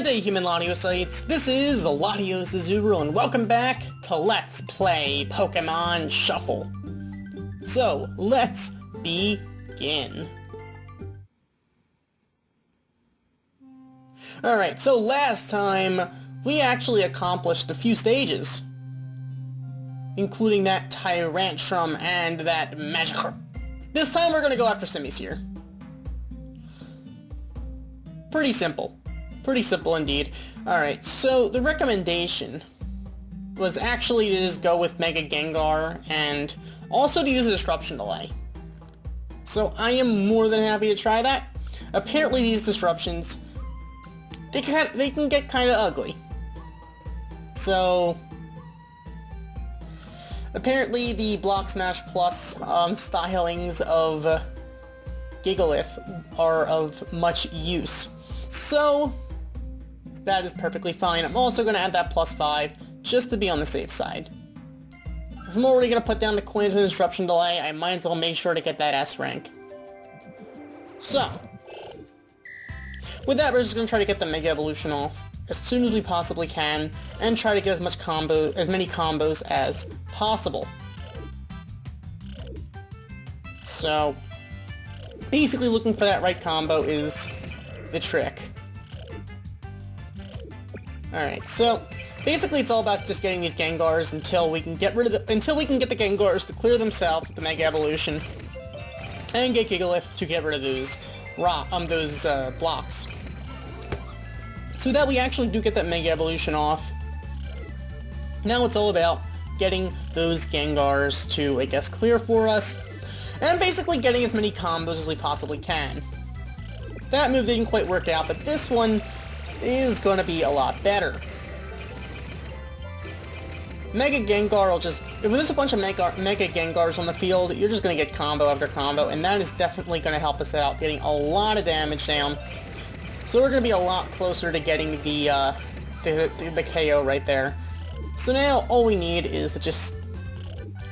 Good day, human Latiosites. This is Latios Azuru, and welcome back to Let's Play Pokemon Shuffle. So, let's begin. Alright, so last time, we actually accomplished a few stages, including that Tyrantrum and that Magikarp. This time we're gonna go after Simisear. Pretty simple. Pretty simple indeed. Alright, so the recommendation was actually to just go with Mega Gengar and also to use a Disruption Delay. So I am more than happy to try that. Apparently these disruptions, they can get kind of ugly. So apparently the Block Smash Plus stylings of Gigalith are of much use. So that is perfectly fine. I'm also going to add that +5 just to be on the safe side. If I'm already going to put down the coins and Disruption Delay, I might as well make sure to get that S rank. So, with that, we're just going to try to get the Mega Evolution off as soon as we possibly can, and try to get as many combos as possible. So, basically looking for that right combo is the trick. Alright, so basically it's all about just getting these Gengars until we can get the Gengars to clear themselves with the Mega Evolution, and get Gigalith to get rid of those blocks. So that we actually do get that Mega Evolution off. Now it's all about getting those Gengars to, I guess, clear for us, and basically getting as many combos as we possibly can. That move didn't quite work out, but this one is going to be a lot better. Mega Gengar will just... If there's a bunch of Mega Gengars on the field, you're just going to get combo after combo, and that is definitely going to help us out, getting a lot of damage down. So we're going to be a lot closer to getting the KO right there. So now all we need is to just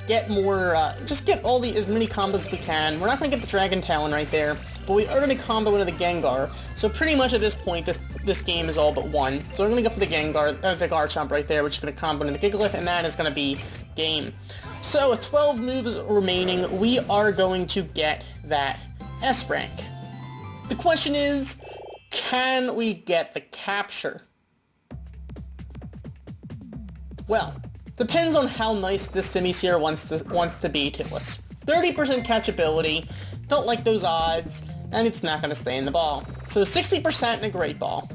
get more, just get as many combos as we can. We're not going to get the Dragon Talon right there, but we are going to combo into the Gengar. So pretty much at this point, this game is all but won. So we're going to go for the Gengar, the Garchomp right there, which is going to combo into the Gigalith, and that is going to be game. So with 12 moves remaining, we are going to get that S rank. The question is, can we get the capture? Well, depends on how nice this Simisear wants to be to us. 30% catchability, don't like those odds, and it's not going to stay in the ball. So 60% in a Great Ball.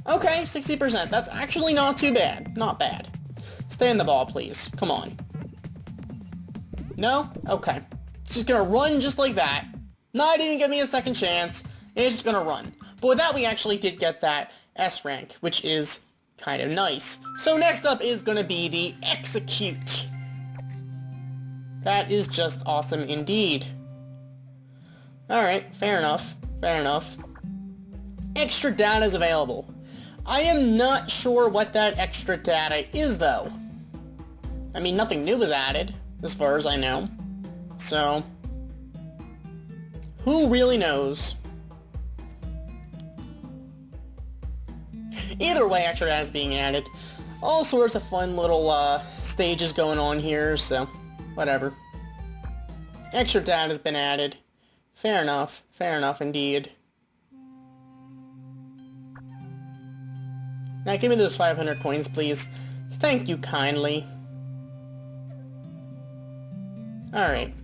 Okay, 60%, that's actually not too bad. Not bad. Stay in the ball, please. Come on. No? Okay. It's just going to run just like that. Not even give me a second chance. It's just going to run. But with that, we actually did get that S rank, which is kind of nice. So next up is going to be the Execute. That is just awesome indeed. Alright, fair enough. Fair enough. Extra data is available. I am not sure what that extra data is, though. I mean, nothing new was added, as far as I know. So, who really knows? Either way, extra data is being added. All sorts of fun little stages going on here, so whatever. Extra data has been added. Fair enough indeed. Now give me those 500 coins, please. Thank you kindly. Alright.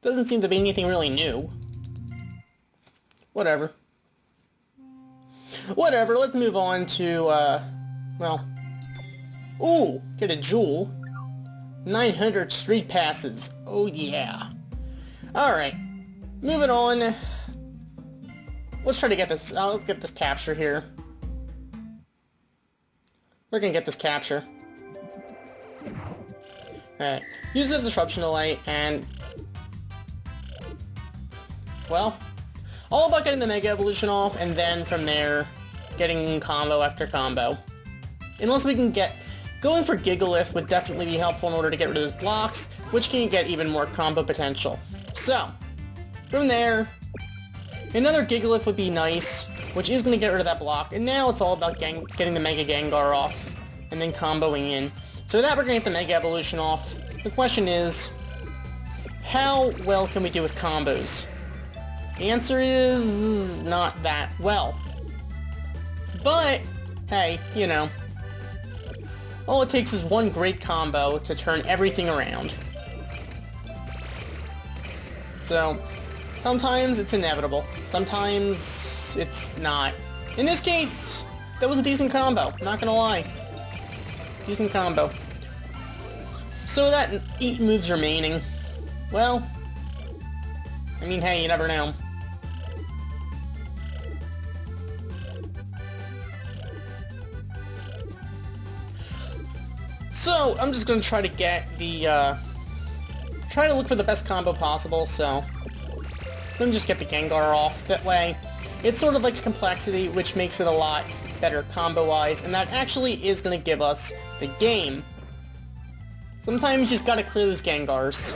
Doesn't seem to be anything really new. Whatever. Whatever, let's move on to, well... Ooh! Get a Jewel. 900 Street Passes. Oh yeah. Alright. Moving on. Let's try to get this, let's get this capture here. We're gonna get this capture. Alright. Use the Disruption Delay, and... Well... All about getting the Mega Evolution off, and then from there, getting combo after combo. Unless we can get... Going for Gigalith would definitely be helpful in order to get rid of those blocks, which can get even more combo potential. So, from there, Another Gigalith would be nice, which is going to get rid of that block, and now it's all about getting the Mega Gengar off, and then comboing in. So that we're going to get the Mega Evolution off. The question is, how well can we do with combos? The answer is not that well. But, hey, you know, all it takes is one great combo to turn everything around. So, sometimes it's inevitable. Sometimes it's not. In this case, that was a decent combo, not gonna lie. Decent combo. So that 8 moves remaining. Well, I mean, hey, you never know. So, I'm just gonna try to get the, try to look for the best combo possible, so let me just get the Gengar off. That way, it's sort of like a complexity, which makes it a lot better combo-wise, and that actually is going to give us the game. Sometimes you just gotta clear those Gengars.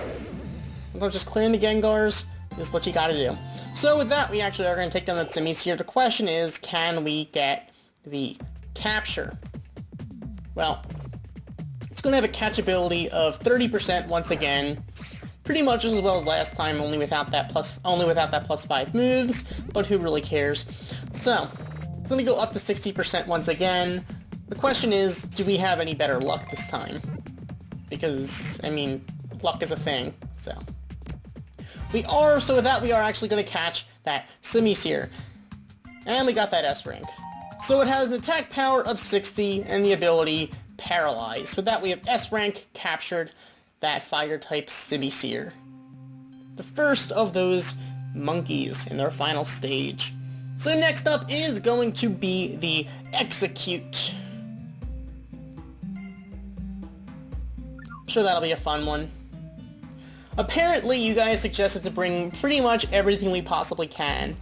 Sometimes just clearing the Gengars is what you gotta do. So with that, we actually are going to take down that Simisear. The question is, can we get the capture? Well, it's going to have a catchability of 30% once again. Pretty much as well as last time, only without that plus 5 moves, but who really cares? So, it's going to go up to 60% once again. The question is, do we have any better luck this time? Because, I mean, luck is a thing, so. We are, so with that, we are actually going to catch that Simisear. And we got that S rank. So it has an attack power of 60 and the ability Paralyze. So that we have S rank captured that fire-type Simisear. The first of those monkeys in their final stage. So next up is going to be the Execute. I'm sure that'll be a fun one. Apparently you guys suggested to bring pretty much everything we possibly can.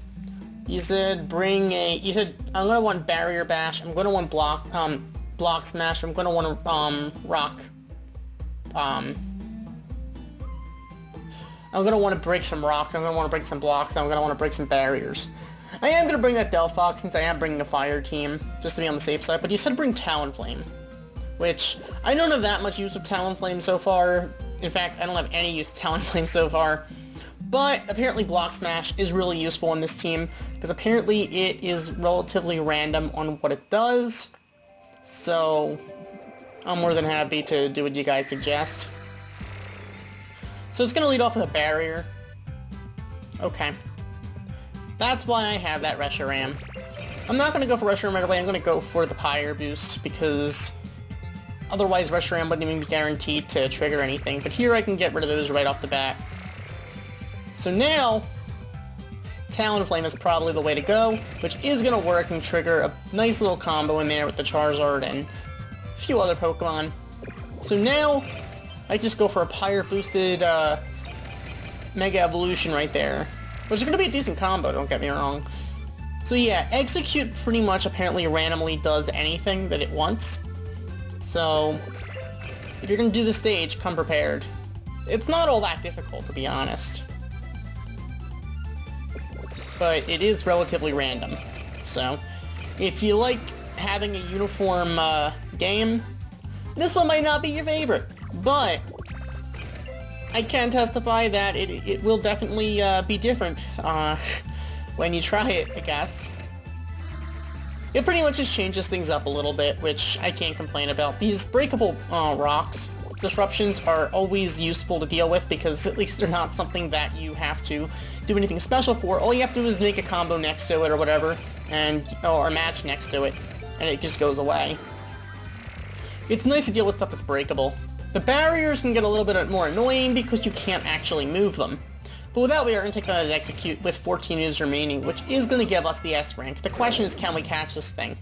You said I'm gonna want Barrier Bash, I'm gonna want Block Smash, I'm gonna want Rock, I'm going to want to break some rocks, I'm going to want to break some blocks, I'm going to want to break some barriers. I am going to bring that Delphox since I am bringing a fire team, just to be on the safe side, but you said bring Talonflame, which I don't have that much use of Talonflame so far. In fact, I don't have any use of Talonflame so far. But apparently Block Smash is really useful in this team, because apparently it is relatively random on what it does. So I'm more than happy to do what you guys suggest. So it's going to lead off with a barrier. Okay. That's why I have that Reshiram. I'm not going to go for Reshiram right away, I'm going to go for the Pyre Boost, because otherwise Reshiram wouldn't even be guaranteed to trigger anything. But here I can get rid of those right off the bat. So now, Talonflame is probably the way to go, which is going to work and trigger a nice little combo in there with the Charizard and a few other Pokemon. So now, I just go for a Pyre boosted Mega Evolution right there. Which is going to be a decent combo, don't get me wrong. So yeah, Execute pretty much apparently randomly does anything that it wants. So, if you're going to do the stage, come prepared. It's not all that difficult, to be honest. But it is relatively random. So, if you like having a uniform game, this one might not be your favorite. But I can testify that it will definitely be different when you try it, I guess. It pretty much just changes things up a little bit, which I can't complain about. These breakable rocks disruptions are always useful to deal with, because at least they're not something that you have to do anything special for. All you have to do is make a combo next to it or whatever, or a match next to it, and it just goes away. It's nice to deal with stuff that's breakable. The barriers can get a little bit more annoying because you can't actually move them. But with that, we are going to take an Execute with 14 moves remaining, which is going to give us the S rank. The question is, can we catch this thing?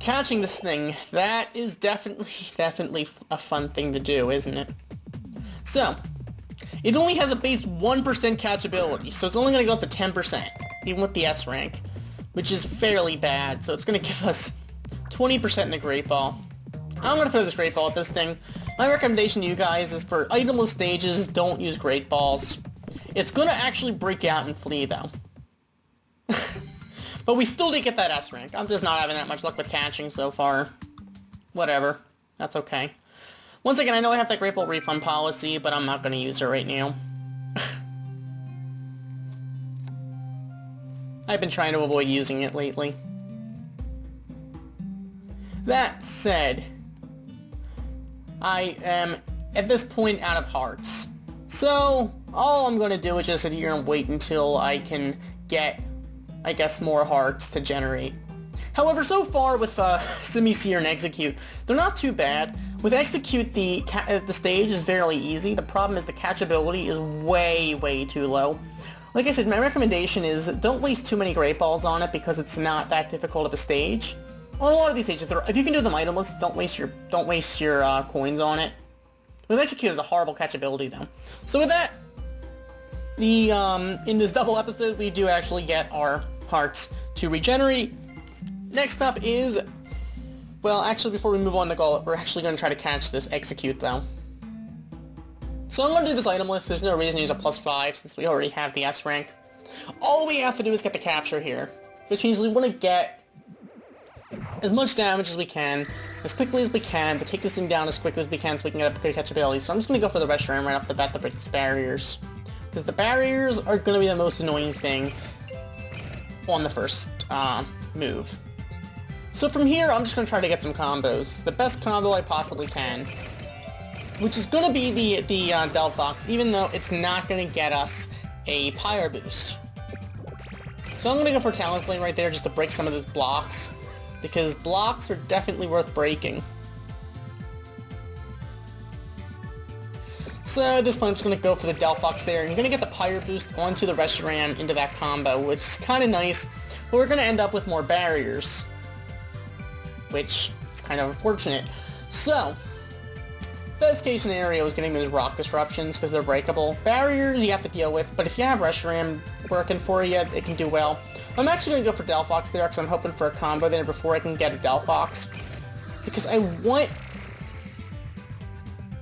Catching this thing, that is definitely a fun thing to do, isn't it? So, it only has a base 1% catchability, so it's only going to go up to 10%, even with the S rank, which is fairly bad, so it's going to give us 20% in the Great Ball. I'm going to throw this Great Ball at this thing. My recommendation to you guys is for itemless stages, don't use Great Balls. It's gonna actually break out and flee, though. But we still did get that S rank. I'm just not having that much luck with catching so far. Whatever. That's okay. Once again, I know I have that Great Ball refund policy, but I'm not gonna use it right now. I've been trying to avoid using it lately. That said, I am, at this point, out of hearts. So, all I'm going to do is just sit here and wait until I can get, I guess, more hearts to generate. However, so far with Semi-Seer and Execute, they're not too bad. With Execute, the stage is fairly easy. The problem is the catchability is way too low. Like I said, my recommendation is don't waste too many Great Balls on it because it's not that difficult of a stage. On a lot of these stages, if you can do them itemless, don't waste your coins on it. With Execute, is a horrible catchability though. So with that, in this double episode, we do actually get our hearts to regenerate. Next up is, well, actually before we move on to Gullet, we're actually going to try to catch this Execute though. So I'm going to do this itemless. There's no reason to use a +5 since we already have the S rank. All we have to do is get the capture here, which means we want to get as much damage as we can, as quickly as we can, to take this thing down as quickly as we can so we can get a good catchability. So I'm just going to go for the Reshiram right off the bat to break these barriers. Because the barriers are going to be the most annoying thing on the first move. So from here, I'm just going to try to get some combos. The best combo I possibly can. Which is going to be the Delphox, even though it's not going to get us a Pyre boost. So I'm going to go for Talonflame right there just to break some of those blocks. Because blocks are definitely worth breaking. So at this point I'm just going to go for the Delphox there. And you're going to get the Pyre boost onto the Reshiram into that combo, which is kind of nice. But we're going to end up with more barriers. Which is kind of unfortunate. So, best case scenario is getting those rock disruptions because they're breakable. Barriers you have to deal with, but if you have Reshiram working for you, it can do well. I'm actually going to go for Delphox there because I'm hoping for a combo there before I can get a Delphox. Because I want...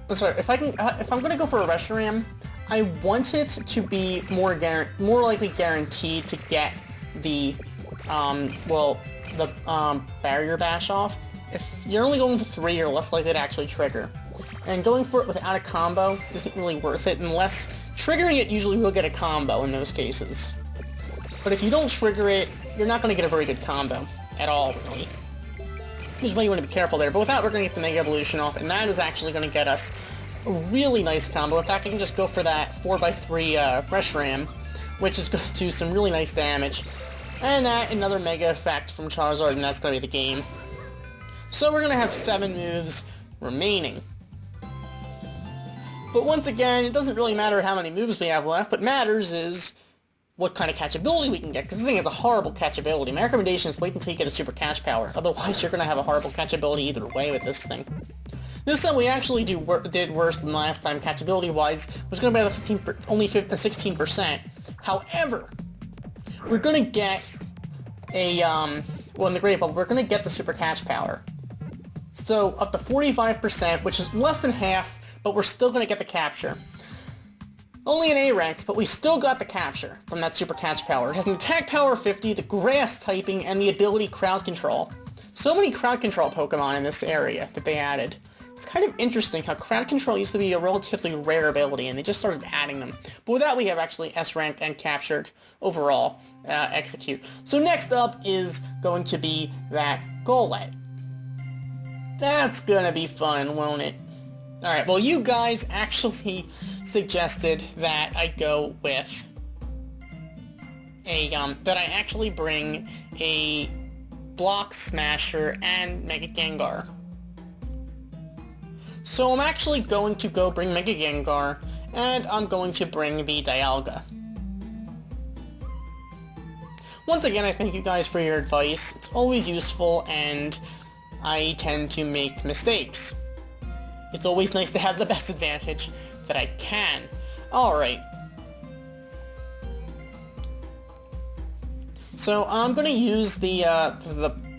I'm sorry, if I'm going to go for a Reshiram, I want it to be more likely guaranteed to get the, barrier bash off. If you're only going for 3, you're less likely to actually trigger. And going for it without a combo isn't really worth it unless triggering it usually will get a combo in those cases. But if you don't trigger it, you're not going to get a very good combo at all, really. Which is why you want to be careful there. But with that, we're going to get the Mega Evolution off, and that is actually going to get us a really nice combo. In fact, I can just go for that 4x3 Reshiram, which is going to do some really nice damage. And that, another Mega Effect from Charizard, and that's going to be the game. So we're going to have 7 moves remaining. But once again, it doesn't really matter how many moves we have left. What matters is what kind of catchability we can get, because this thing has a horrible catchability. My recommendation is wait until you get a super catch power. Otherwise, you're going to have a horrible catchability either way with this thing. This time we actually did worse than last time catchability-wise. It was going to be only 16%. However, we're going to get a, well, in the Great Ball, we're going to get the super catch power. So, up to 45%, which is less than half, but we're still going to get the capture. Only an A rank, but we still got the capture from that super catch power. It has an attack power of 50, the grass typing, and the ability crowd control. So many crowd control Pokemon in this area that they added. It's kind of interesting how crowd control used to be a relatively rare ability, and they just started adding them. But with that, we have actually S rank and captured overall Execute. So next up is going to be that Golett. That's gonna be fun, won't it? Alright, well you guys actually suggested that I go with a, that I actually bring a Block Smasher and Mega Gengar. So I'm actually going to go bring Mega Gengar, and I'm going to bring the Dialga. Once again, I thank you guys for your advice. It's always useful, and I tend to make mistakes. It's always nice to have the best advantage that I can. Alright. So I'm going to use the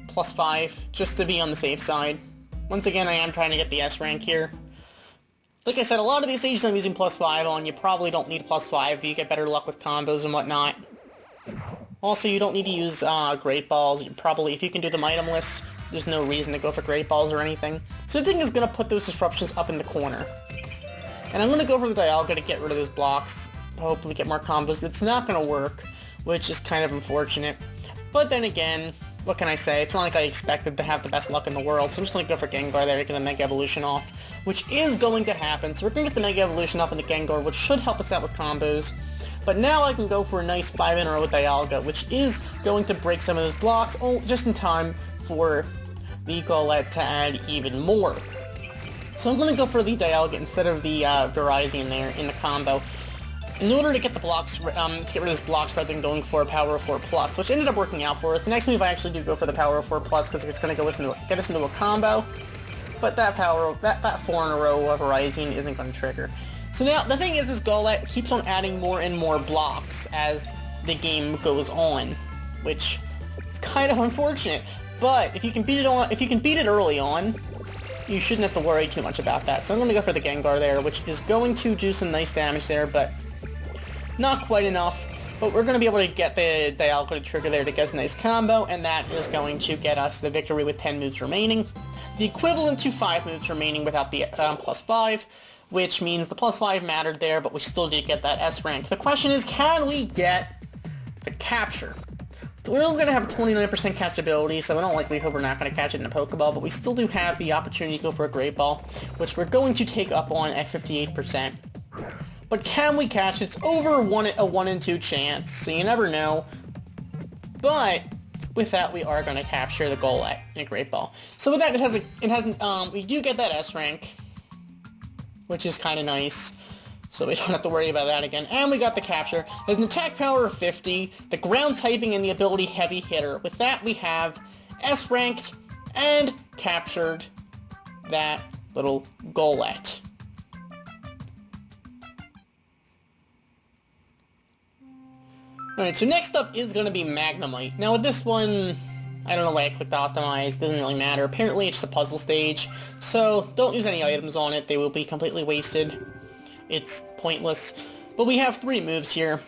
+5 just to be on the safe side. Once again, I am trying to get the S rank here. Like I said, a lot of these stages I'm using +5 on, you probably don't need +5, you get better luck with combos and whatnot. Also, you don't need to use Great Balls. You probably, if you can do the item list, there's no reason to go for Great Balls or anything. So the thing is going to put those disruptions up in the corner. And I'm going to go for the Dialga to get rid of those blocks, hopefully get more combos. It's not going to work, which is kind of unfortunate. But then again, what can I say? It's not like I expected to have the best luck in the world, so I'm just going to go for Gengar there to get the Mega Evolution off, which is going to happen. So we're going to get the Mega Evolution off into Gengar, which should help us out with combos. But now I can go for a nice 5 in a row with Dialga, which is going to break some of those blocks, just in time for the Golett to add even more. So I'm going to go for the Dialga instead of the Virizion there in the combo, in order to get the blocks, to get rid of those blocks rather than going for a Power of 4 Plus, which ended up working out for us. The next move I actually do go for the Power of 4 Plus because it's going to get us into a combo, but that 4 in a row of Virizion isn't going to trigger. So now, the thing is Golett keeps on adding more and more blocks as the game goes on, which is kind of unfortunate. But if you can beat it early on, you shouldn't have to worry too much about that. So I'm going to go for the Gengar there, which is going to do some nice damage there, but not quite enough. But we're going to be able to get the Dialga to trigger there to get us a nice combo, and that is going to get us the victory with 10 moves remaining. The equivalent to 5 moves remaining without the +5. Which means the +5 mattered there, but we still did get that S rank. The question is, can we get the capture? We're only going to have a 29% catchability, so in all likelihood we're not going to catch it in a Pokeball, but we still do have the opportunity to go for a Great Ball, which we're going to take up on at 58%. But can we catch it? It's over a 1 in 2 chance, so you never know. But with that, we are going to capture the Golett in a Great Ball. So with that, we do get that S rank, which is kind of nice, so we don't have to worry about that again. And we got the capture. It has an attack power of 50, the ground typing, and the ability Heavy Hitter. With that, we have S-ranked and captured that little Golett. Alright, so next up is going to be Magnemite. Now with this one, I don't know why I clicked Optimize, doesn't really matter. Apparently it's just a puzzle stage, so don't use any items on it, they will be completely wasted. It's pointless. But we have 3 moves here.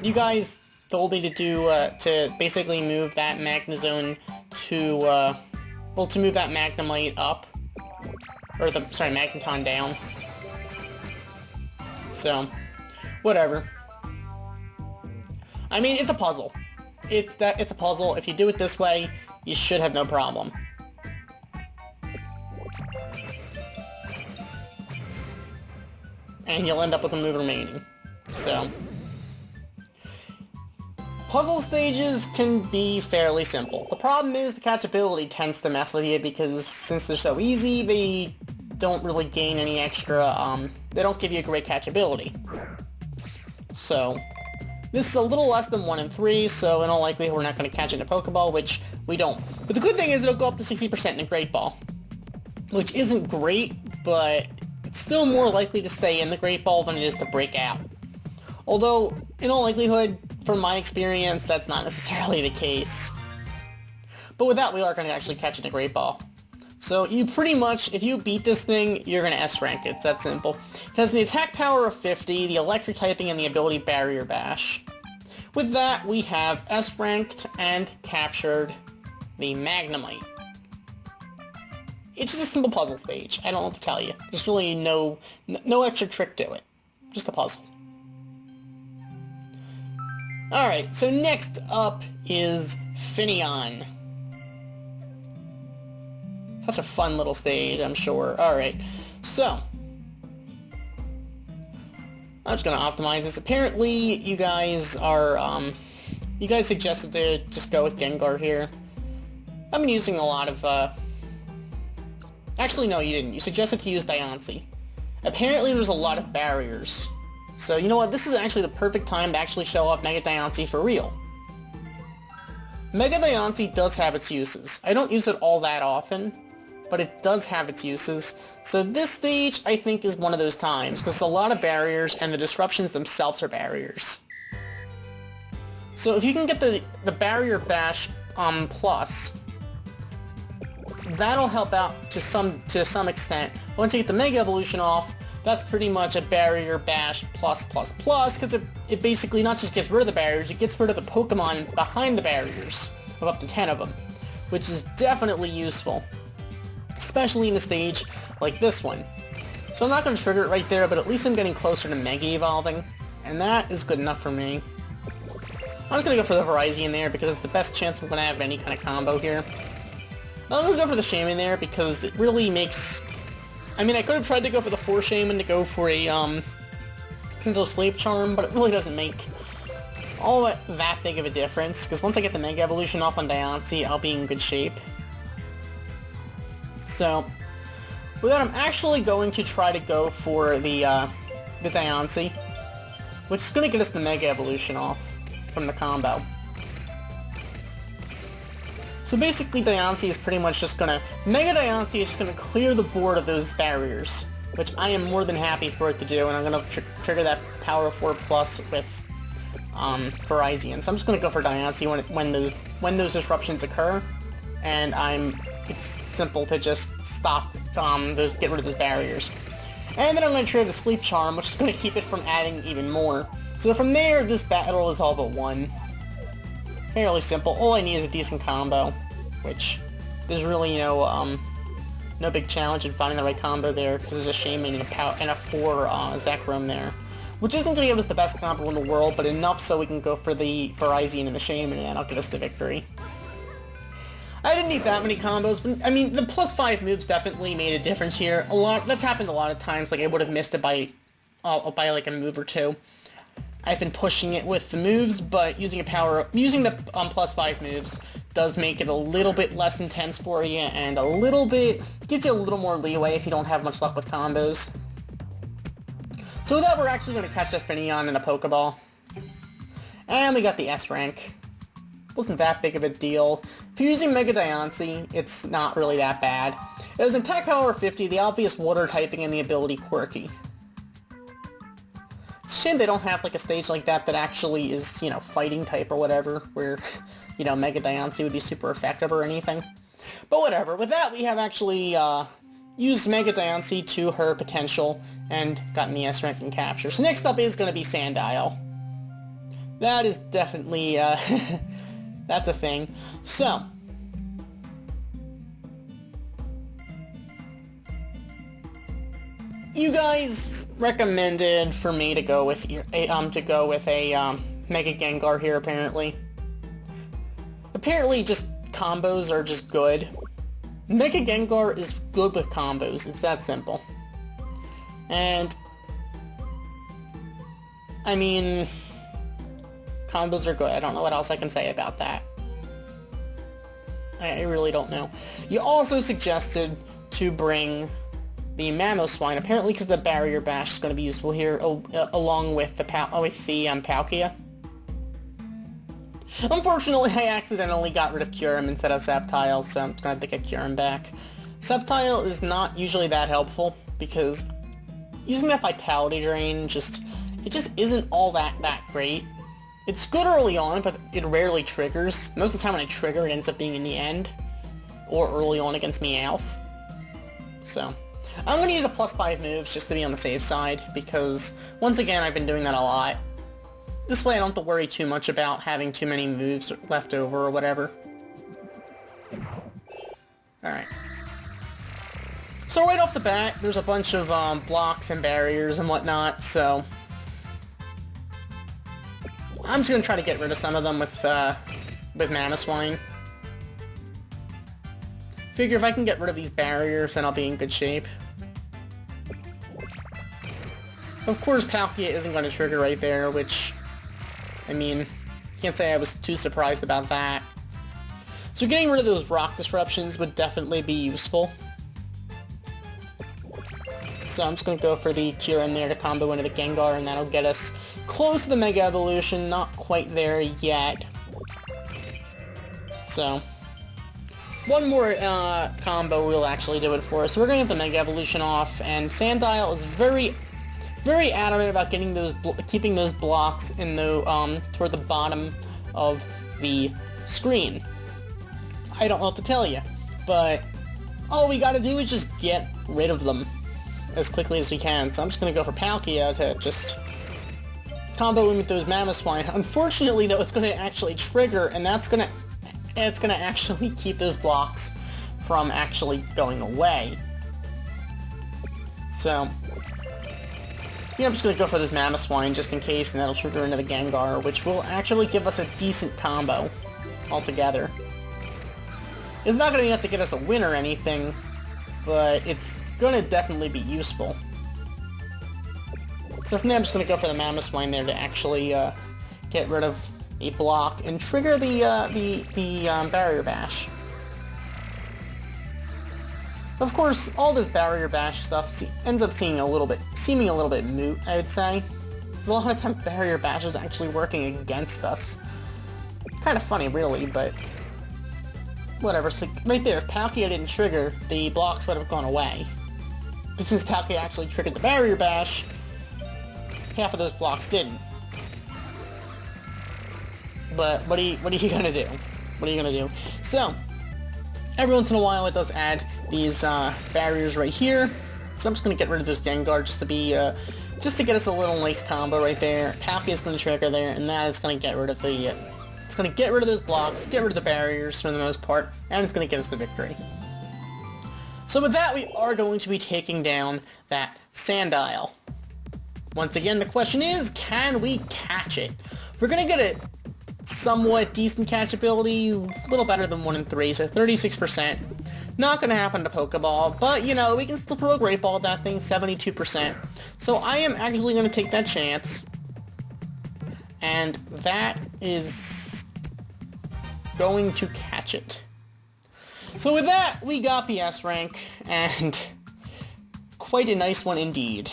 You guys told me to do, to basically move that Magnezone to, to move that Magnemite up. Or Magneton down. So, whatever. I mean, it's a puzzle. It's a puzzle. If you do it this way, you should have no problem. And you'll end up with a move remaining. So, puzzle stages can be fairly simple. The problem is the catchability tends to mess with you because since they're so easy, they don't really gain any extra, they don't give you a great catchability. So, this is a little less than 1 in 3, so in all likelihood we're not going to catch it in a Pokeball, which we don't. But the good thing is it'll go up to 60% in a Great Ball, which isn't great, but it's still more likely to stay in the Great Ball than it is to break out. Although, in all likelihood, from my experience, that's not necessarily the case. But with that, we are going to actually catch it in a Great Ball. So you pretty much, if you beat this thing, you're going to S-rank it. It's that simple. It has the attack power of 50, the electric typing, and the ability Barrier Bash. With that, we have S-ranked and captured the Magnemite. It's just a simple puzzle stage. I don't know what to tell you. There's really no extra trick to it. Just a puzzle. Alright, so next up is Finneon. Such a fun little stage, I'm sure. Alright, so I'm just gonna optimize this. Apparently, you guys are, you guys suggested to just go with Gengar here. I've been using a lot of, actually, no, you didn't. You suggested to use Diancie. Apparently, there's a lot of barriers. So, you know what? This is actually the perfect time to actually show off Mega Diancie for real. Mega Diancie does have its uses. I don't use it all that often, but it does have its uses. So this stage, I think, is one of those times, because there's a lot of barriers, and the disruptions themselves are barriers. So if you can get the Barrier Bash, plus, that'll help out to some extent. Once you get the Mega Evolution off, that's pretty much a Barrier Bash plus plus plus, because it basically not just gets rid of the barriers, it gets rid of the Pokemon behind the barriers, of up to 10 of them, which is definitely useful, especially in a stage like this one. So I'm not going to trigger it right there, but at least I'm getting closer to Mega Evolving, and that is good enough for me. I'm just going to go for the Virizion there, because it's the best chance I'm going to have any kind of combo here. I'm going to go for the Shaman there, because it really makes... I mean, I could have tried to go for the 4 Shaman to go for a, potential Sleep Charm, but it really doesn't make all that big of a difference, because once I get the Mega Evolution off on Diancie, I'll be in good shape. So, with that, I'm actually going to try to go for the Diancie, which is going to get us the Mega Evolution off from the combo. So basically Diancie is pretty much just gonna... Mega Diancie is just gonna clear the board of those barriers, which I am more than happy for it to do, and I'm gonna trigger that Power 4 Plus with Virizion. So I'm just gonna go for Diancie when those disruptions occur, and it's simple to just stop get rid of those barriers. And then I'm gonna trigger the Sleep Charm, which is gonna keep it from adding even more. So from there, this battle is all but won. Fairly simple. All I need is a decent combo, which there's really no big challenge in finding the right combo there, because there's a Shaman and a 4 Zekrom there, which isn't going to give us the best combo in the world, but enough so we can go for the Virizion and the Shaman, and that'll get us the victory. I didn't need that many combos, but I mean, the plus 5 moves definitely made a difference here. That's happened a lot of times, like I would have missed it by like a move or two. I've been pushing it with the moves, but using the plus 5 moves does make it a little bit less intense for you, and gives you a little more leeway if you don't have much luck with combos. So with that, we're actually going to catch a Finneon in a Pokeball. And we got the S rank. Wasn't that big of a deal. If you're using Mega Diancie, it's not really that bad. It has an attack power of 50, the obvious water typing, and the ability Quirky. It's a shame they don't have like a stage like that actually is, you know, fighting type or whatever, where, you know, Mega Diancie would be super effective or anything. But whatever, with that we have actually used Mega Diancie to her potential and gotten the S rank and capture. So next up is going to be Sandile. That is definitely, that's a thing. So, you guys recommended for me to go with a Mega Gengar here. Apparently, just combos are just good. Mega Gengar is good with combos. It's that simple. And I mean, combos are good. I don't know what else I can say about that. I really don't know. You also suggested to bring the Mamoswine, apparently because the Barrier Bash is going to be useful here, along with the Palkia. Unfortunately, I accidentally got rid of Kyurem instead of Sceptile, so I'm going to have to get Kyurem back. Sceptile is not usually that helpful, because using that Vitality Drain it just isn't all that great. It's good early on, but it rarely triggers. Most of the time when I trigger, it ends up being in the end, or early on against Meowth. So I'm going to use a plus 5 moves just to be on the safe side, because, once again, I've been doing that a lot. This way I don't have to worry too much about having too many moves left over or whatever. Alright. So right off the bat, there's a bunch of blocks and barriers and whatnot, so I'm just going to try to get rid of some of them with Mamoswine. Figure if I can get rid of these barriers, then I'll be in good shape. Of course, Palkia isn't going to trigger right there, which, I mean, can't say I was too surprised about that. So getting rid of those rock disruptions would definitely be useful. So I'm just going to go for the Kyurem there to combo into the Gengar, and that'll get us close to the Mega Evolution, not quite there yet. So one more combo will actually do it for us. So we're going to get the Mega Evolution off, and Sandile is very adamant about getting keeping those blocks in the toward the bottom of the screen. I don't know what to tell you, but all we gotta do is just get rid of them as quickly as we can. So I'm just gonna go for Palkia to just combo him with those Mamoswine. Unfortunately, though, it's gonna actually trigger, and it's gonna actually keep those blocks from actually going away. So, yeah, I'm just gonna go for this Mamoswine just in case, and that'll trigger into the Gengar, which will actually give us a decent combo altogether. It's not gonna be enough to get us a win or anything, but it's gonna definitely be useful. So from there, I'm just gonna go for the Mamoswine there to actually get rid of a block and trigger the Barrier Bash. Of course, all this Barrier Bash stuff ends up seeming a little bit moot, I would say. Because a lot of times Barrier Bash is actually working against us. Kind of funny, really, but whatever. So right there, if Palkia didn't trigger, the blocks would have gone away. But since Palkia actually triggered the Barrier Bash, half of those blocks didn't. But what are you gonna do? What are you gonna do? So, every once in a while it does add these barriers right here. So I'm just gonna get rid of this Gengar just to get us a little nice combo right there. Palkia's gonna trigger there, and that is gonna get rid of the it's gonna get rid of those blocks, get rid of the barriers for the most part, and it's gonna get us the victory. So with that, we are going to be taking down that Sandile. Once again, the question is, can we catch it? We're gonna get a somewhat decent catchability, a little better than 1 in 3, so 36%. Not gonna happen to Pokeball, but you know, we can still throw a Great Ball at that thing, 72%. So I am actually gonna take that chance. And that is going to catch it. So with that, we got the S rank, and quite a nice one indeed.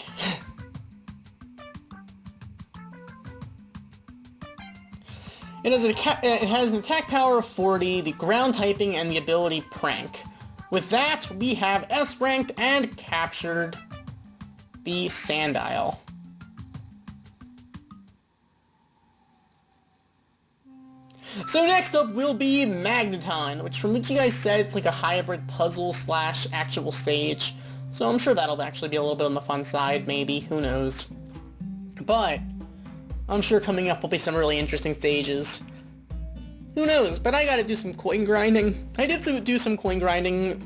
It has an attack power of 40, the ground typing, and the ability Prank. With that, we have S-ranked and captured the Sandile. So next up will be Magneton, which from what you guys said, it's like a hybrid puzzle / actual stage. So I'm sure that'll actually be a little bit on the fun side, maybe, who knows. But I'm sure coming up will be some really interesting stages. Who knows, but I gotta do some coin grinding. I did do some coin grinding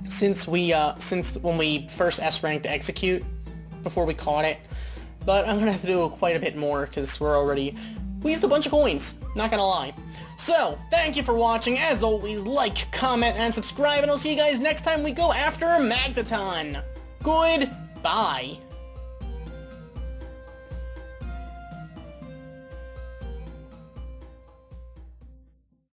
since when we first S-ranked to Execute, before we caught it. But I'm gonna have to do quite a bit more, because we used a bunch of coins, not gonna lie. So, thank you for watching. As always, like, comment, and subscribe, and I'll see you guys next time we go after Magneton. Goodbye.